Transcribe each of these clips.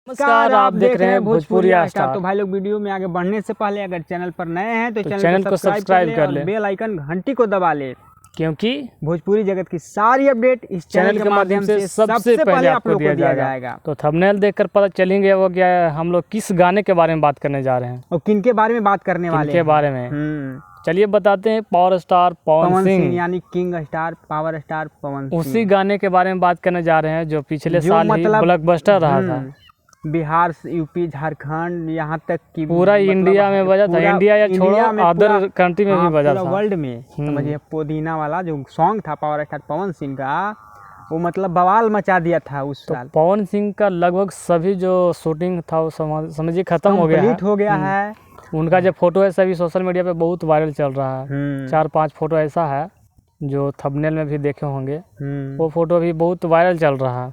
नमस्कार, आप देख रहे हैं भोजपुरी स्टार। तो भाई लोग, वीडियो में आगे बढ़ने से पहले अगर चैनल पर नए हैं तो चैनल को सब्सक्राइब कर ले, बेल आइकन घंटी को दबा ले, क्योंकि भोजपुरी जगत की सारी अपडेट इस चैनल के माध्यम से सबसे पहले आप लोग को दिया जाएगा। तो थंबनेल देखकर पता चलेंगे वो क्या है, हम लोग किस गाने के बारे में बात करने जा रहे हैं और किन के बारे में बात करने वाले के बारे में। चलिए बताते हैं। पावर स्टार पवन सिंह यानी king star power star Pawan Singh, उसी गाने के बारे में बात करने जा रहे हैं जो पिछले साल ही ब्लॉकबस्टर रहा था। बिहार, यूपी, झारखंड, यहाँ तक कि पूरा इंडिया में बजा था। इंडिया या छोड़ो, अदर कंट्री में भी बजा था, वर्ल्ड में। समझिए, पुदीना वाला जो सॉन्ग था पावर स्टार पवन सिंह का, वो मतलब बवाल मचा दिया था उस साल। पवन सिंह का लगभग सभी जो शूटिंग था वो समझिए खत्म हो गया है। उनका जो फोटो है सभी सोशल मीडिया पे बहुत वायरल चल रहा है। 4-5 फोटो ऐसा है जो थंबनेल में भी देखे होंगे, वो फोटो भी बहुत वायरल चल रहा है।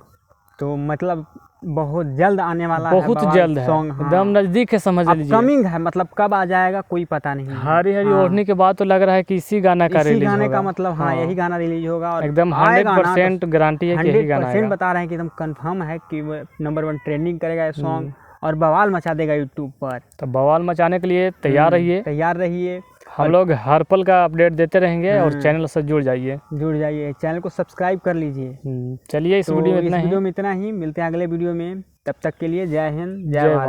तो मतलब बहुत जल्द आने वाला बहुत है, जल्द है, एकदम नजदीक है, समझ लीजिए। कमिंग है, मतलब कब आ जाएगा कोई पता नहीं। हरी हरी ओढ़नी के बाद तो लग रहा है कि इसी गाना का रिलीज होगा। गाने का मतलब यही गाना रिलीज होगा और एकदम 100% गारंटी है कि यही गाना आएगा। 100% बता रहे हैं कि एकदम कंफर्म है कि वो नंबर 1 ट्रेंडिंग करेगा ये सॉन्ग और बवाल मचा देगा यूट्यूब पर। तो बवाल मचाने के लिए तैयार रहिए। हम लोग हर पल का अपडेट देते रहेंगे और चैनल से जुड़ जाइए। चैनल को सब्सक्राइब कर लीजिए। चलिए, इस वीडियो में इतना ही। मिलते हैं अगले वीडियो में। तब तक के लिए जय हिंद, जय भारत।